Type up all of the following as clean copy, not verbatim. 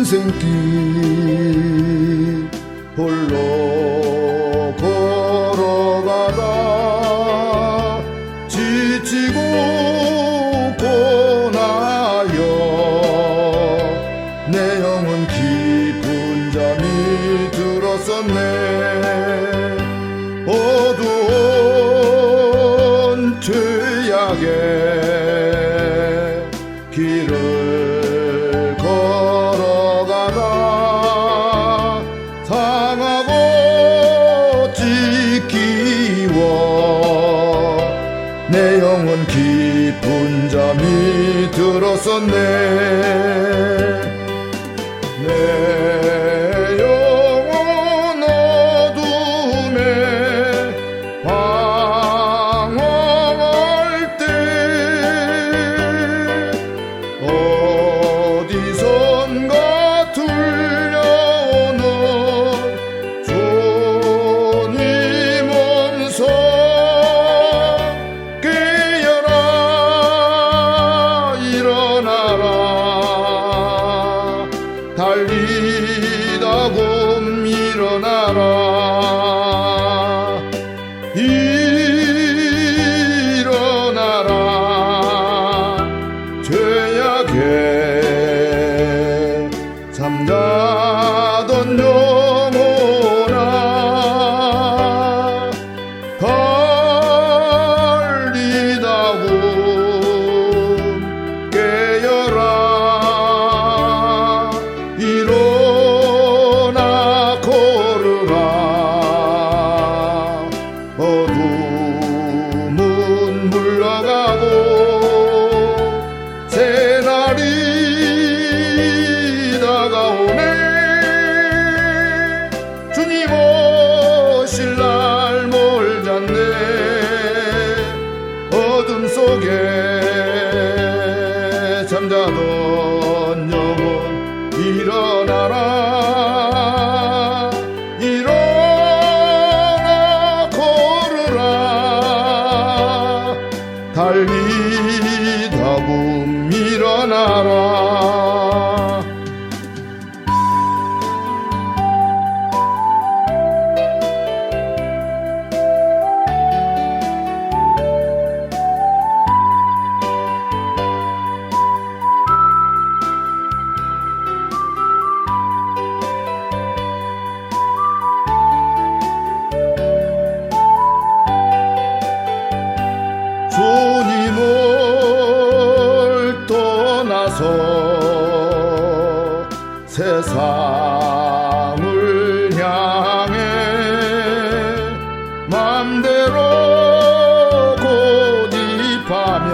인생길 홀로 걸어가다 지치고 고나여 내 영혼 깊은 잠이 들었었네. 어두운 죄악의 길을 걸어가다 상하고 찢기워 내 영혼 깊은 잠이 들었었네. 내 영혼 어둠에 방황할 때 어디선가 들려오는 주님 음성 깨어라 일어나라 달리다곰 일어나라 일어나라 죄악에 잠자던 영혼아 달리다곰 깨어라 일어나 걸으라 어둠은 물러가고 새날이 다가오네. 주님 오실 날 멀잖네. 어둠 속에 잠자던 영혼 일어나라 일어나 걸으라 달리다곰 일어나라. 주님을 떠나서 세상을 향해 맘대로 고집하며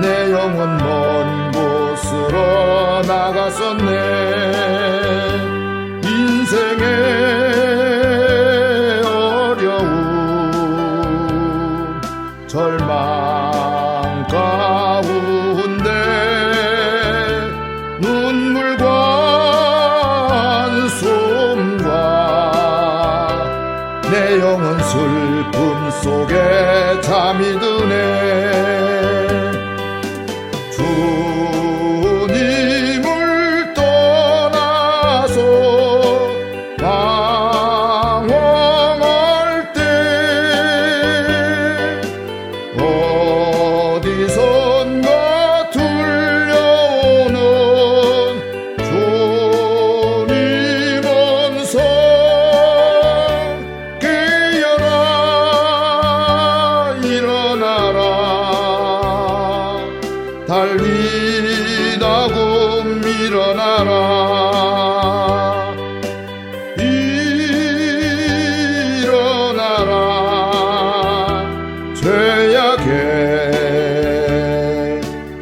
내 영혼 먼 곳으로 나갔었네. 인생의 어려움 절망 가운데 눈물과 한숨과 내 영혼 슬픔 속에 잠이 드네. 주님을 떠나서 방황할 때 어디선가 들려오는 주님 음성 깨어라 일어나라 달리다곰 일어나라 일어나라 죄악에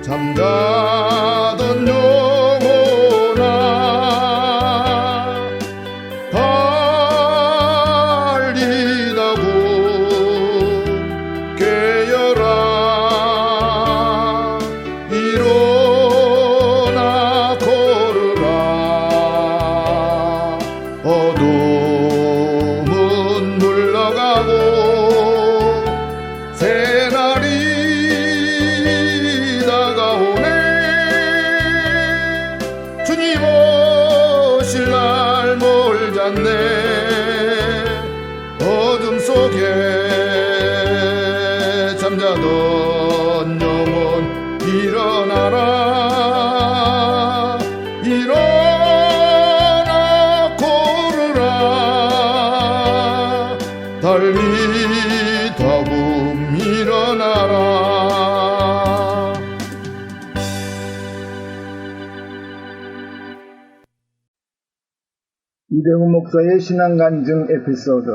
잠자던 영혼아 달리다곰 깨어라 일어나 걸으라 다분 일어나라. 이대구 목사의 신앙 간증 에피소드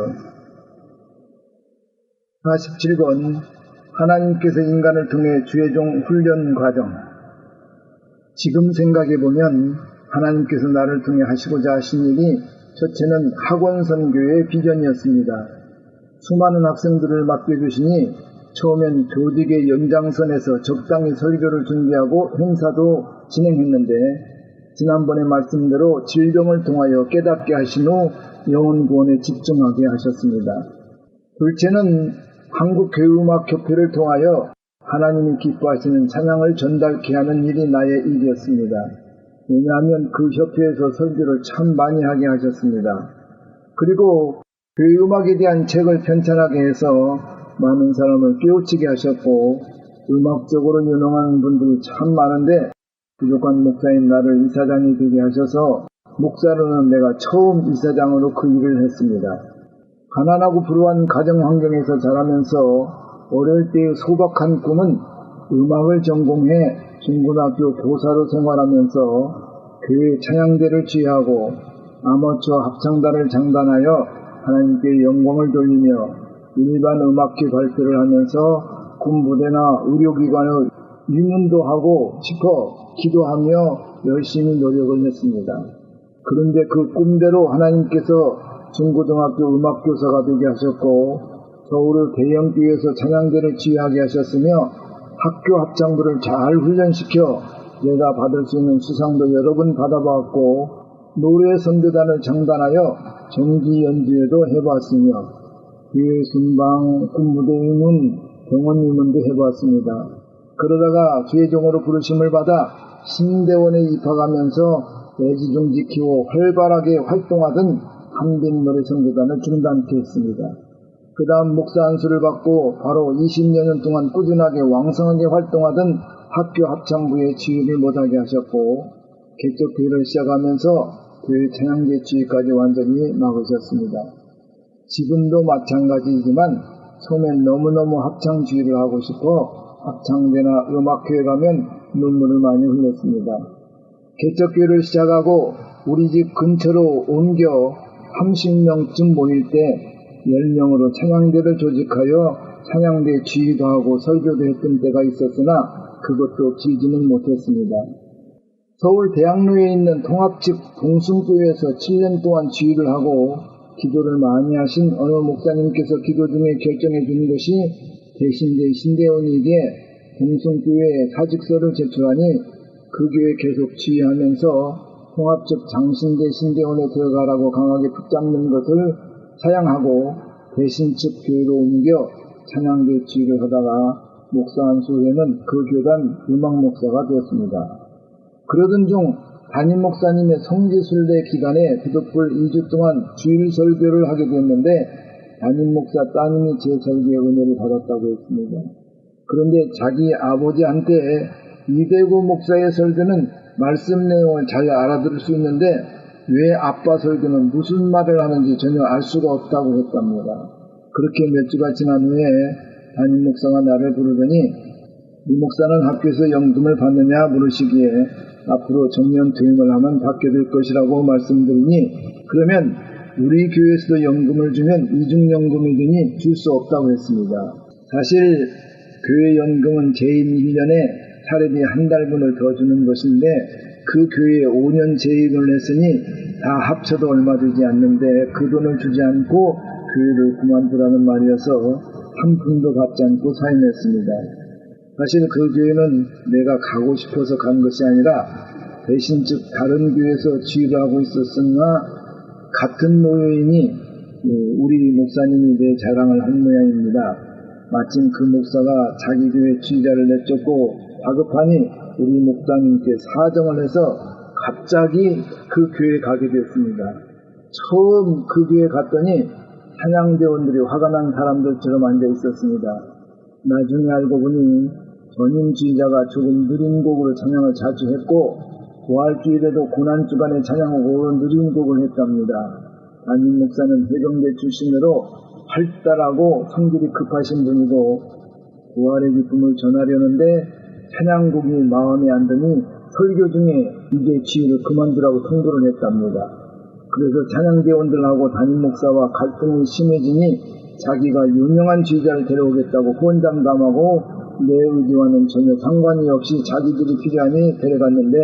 47권 하나님께서 인간을 통해 주의종 훈련 과정. 지금 생각해보면 하나님께서 나를 통해 하시고자 하신 일이 첫째는 학원 선교의 비전이었습니다. 수많은 학생들을 맡겨주시니 처음엔 조직의 연장선에서 적당히 설교를 준비하고 행사도 진행했는데 지난번의 말씀대로 질병을 통하여 깨닫게 하신 후 영혼 구원에 집중하게 하셨습니다. 둘째는 한국교회음악협회를 통하여 하나님이 기뻐하시는 찬양을 전달케 하는 일이 나의 일이었습니다. 왜냐하면 그 협회에서 설교를 참 많이 하게 하셨습니다. 그리고 교회음악에 대한 책을 편찬하게 해서 많은 사람을 깨우치게 하셨고 음악적으로 유능한 분들이 참 많은데 부족한 목사인 나를 이사장이 되게 하셔서 목사로는 내가 처음 이사장으로 그 일을 했습니다. 가난하고 불우한 가정 환경에서 자라면서 어릴 때의 소박한 꿈은 음악을 전공해 중고등학교 교사로 생활하면서 교회 찬양대를 지휘하고 아마추어 합창단을 장단하여 하나님께 영광을 돌리며 일반 음악회 발표를 하면서 군부대나 의료기관의 입문도 하고 싶어 기도하며 열심히 노력을 했습니다. 그런데 그 꿈대로 하나님께서 중고등학교 음악교사가 되게 하셨고 서울의 대형교회에서 찬양대를 지휘하게 하셨으며 학교 합창부를 잘 훈련시켜 내가 받을 수 있는 수상도 여러 번 받아봤고 노래 선교단을 장단하여 정기 연주회도 해봤으며 교회 순방, 군부대 임문, 병원 임문도 해봤습니다. 그러다가 주의종으로 부르심을 받아 신대원에 입학하면서 애지중 지키고 활발하게 활동하던 한빛 노래 선교단을 중단케 했습니다. 그 다음 목사 안수를 받고 바로 20년 동안 꾸준하게 왕성하게 활동하던 학교 합창부의 지휘를 못하게 하셨고 개척교회를 시작하면서 교회 찬양대 지휘까지 완전히 막으셨습니다. 지금도 마찬가지이지만 처음엔 너무너무 합창 지휘를 하고 싶어 합창대나 음악회에 가면 눈물을 많이 흘렸습니다. 개척교회를 시작하고 우리 집 근처로 옮겨 30명쯤 모일 때 10명으로 찬양대를 조직하여 찬양대 지휘도 하고 설교도 했던 때가 있었으나 그것도 길지는 못했습니다. 서울 대학로에 있는 통합측 동순교회에서 7년 동안 지휘를 하고 기도를 많이 하신 어느 목사님께서 기도 중에 결정해 준 것이 대신대 신대원에게 동순교회에 사직서를 제출하니 그 교회 계속 지휘하면서 통합측 장신대 신대원에 들어가라고 강하게 붙잡는 것을 사양하고 대신측 교회로 옮겨 찬양대 지휘를 하다가 목사 안수 후에는 그 교단 음악 목사가 되었습니다. 그러던 중 담임 목사님의 성지순례 기간에 부득불 2주 동안 주일 설교를 하게 됐는데 담임 목사 따님이 제 설교의 은혜를 받았다고 했습니다. 그런데 자기 아버지한테 이대구 목사의 설교는 말씀 내용을 잘 알아들을 수 있는데 왜 아빠 설교는 무슨 말을 하는지 전혀 알 수가 없다고 했답니다. 그렇게 몇 주가 지난 후에 담임 목사가 나를 부르더니 이 목사는 학교에서 연금을 받느냐 물으시기에 앞으로 정년 퇴임을 하면 받게 될 것이라고 말씀드리니 그러면 우리 교회에서도 연금을 주면 이중연금이더니 줄 수 없다고 했습니다. 사실 교회 연금은 재임 1년에 사례비 한 달분을 더 주는 것인데 그 교회에 5년 재임을 했으니 다 합쳐도 얼마 되지 않는데 그 돈을 주지 않고 교회를 그만두라는 말이어서 한 푼도 받지 않고 사임했습니다. 사실 그 교회는 내가 가고 싶어서 간 것이 아니라 대신 즉 다른 교회에서 지휘를 하고 있었으나 같은 노여인이 우리 목사님이 내 자랑을 한 모양입니다. 마침 그 목사가 자기 교회 지휘자를 내쫓고 다급하니 우리 목사님께 사정을 해서 갑자기 그 교회에 가게 됐습니다. 처음 그 교회에 갔더니 찬양대원들이 화가 난 사람들처럼 앉아 있었습니다. 나중에 알고 보니 전임 지휘자가 조금 느린 곡으로 찬양을 자주 했고 부활주일에도 고난주간에 찬양하고 느린 곡을 했답니다. 담임 목사는 해병대 출신으로 활달하고 성질이 급하신 분이고 부활의 기쁨을 전하려는데 찬양곡이 마음에 안 드니 설교 중에 이제 지휘를 그만두라고 통보를 했답니다. 그래서 찬양대원들하고 담임 목사와 갈등이 심해지니 자기가 유명한 지휘자를 데려오겠다고 후원장담하고 내 의지와는 전혀 상관이 없이 자기들이 필요하니 데려갔는데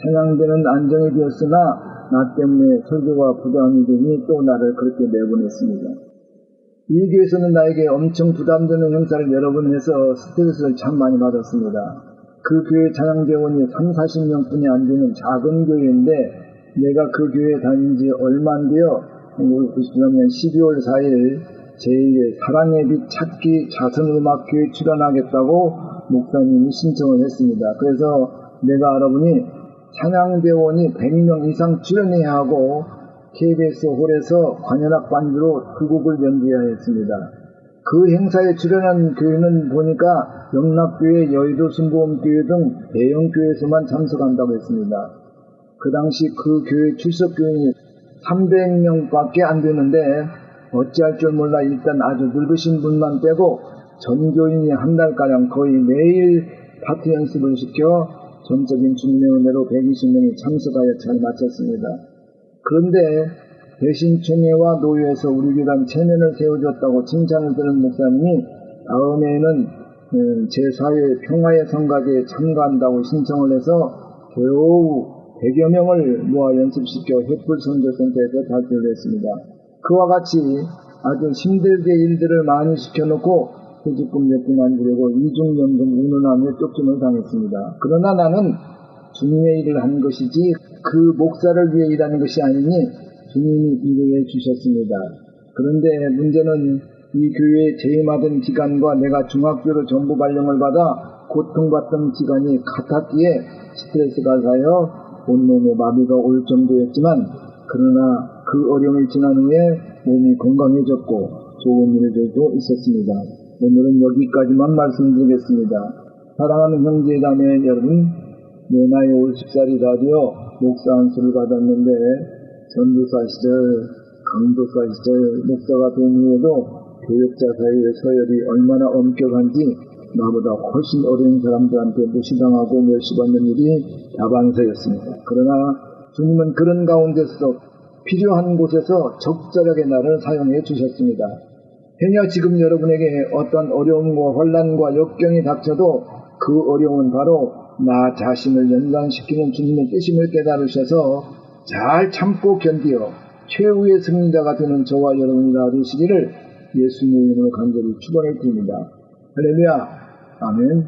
찬양대는 안정이 되었으나 나 때문에 설교가 부담이 되니 또 나를 그렇게 내보냈습니다. 이 교회에서는 나에게 엄청 부담되는 행사를 여러 번 해서 스트레스를 참 많이 받았습니다. 그 교회 찬양대원이 30-40명뿐이 안 되는 작은 교회인데 내가 그 교회에 다닌 지 얼마 안 되어 1993년 12월 4일 제1회 사랑의 빛 찾기 자선음악교회에 출연하겠다고 목사님이 신청을 했습니다. 그래서 내가 알아보니 찬양대원이 100명 이상 출연해야 하고 KBS 홀에서 관현악 반주로 그 곡을 연주해야 했습니다. 그 행사에 출연한 교회는 보니까 영락교회, 여의도 순복음교회 등 대형 교회에서만 참석한다고 했습니다. 그 당시 그 교회 출석 교인이 300명밖에 안 되는데 어찌할 줄 몰라 일단 아주 늙으신 분만 빼고 전 교인이 한 달가량 거의 매일 파트 연습을 시켜 전적인 주님의 은혜로 120명이 참석하여 잘 마쳤습니다. 그런데 대신총회와 노회에서 우리 교단 체면을 세워줬다고 칭찬을 들은 목사님이 다음에는 제4회 평화의 성가대에 참가한다고 신청을 해서 겨우 100여 명을 모아 연습시켜 횃불 선교센터에서 발표를 했습니다. 그와 같이 아주 힘들게 일들을 많이 시켜놓고 퇴직금 몇 푼 안 주려고 이중연금 운운하며 쫓김을 당했습니다. 그러나 나는 주님의 일을 한 것이지 그 목사를 위해 일하는 것이 아니니 주님이 일을 해주셨습니다. 그런데 문제는 이 교회에 재임하던 기간과 내가 중학교로 전부 발령을 받아 고통받던 기간이 같았기에 스트레스가 쌓여 온몸에 마비가 올 정도였지만 그러나 그 어려움이 지난 후에 몸이 건강해졌고 좋은 일들도 있었습니다. 오늘은 여기까지만 말씀드리겠습니다. 사랑하는 형제자매 여러분, 내 나이 50살이 다 되어 목사 안수를 받았는데 전도사 시절, 강도사 시절 목사가 된 후에도 교역자 사이의 서열이 얼마나 엄격한지 나보다 훨씬 어린 사람들한테 무시당하고 멸시받는 일이 다반사였습니다. 그러나 주님은 그런 가운데서도 필요한 곳에서 적절하게 나를 사용해 주셨습니다. 행여 지금 여러분에게 어떤 어려움과 혼란과 역경이 닥쳐도 그 어려움은 바로 나 자신을 연관시키는 주님의 뜻임을 깨달으셔서 잘 참고 견디어 최후의 승리자가 되는 저와 여러분이 되시기를 예수님의 이름으로 간절히 축원을 드립니다. 할렐루야. 아멘.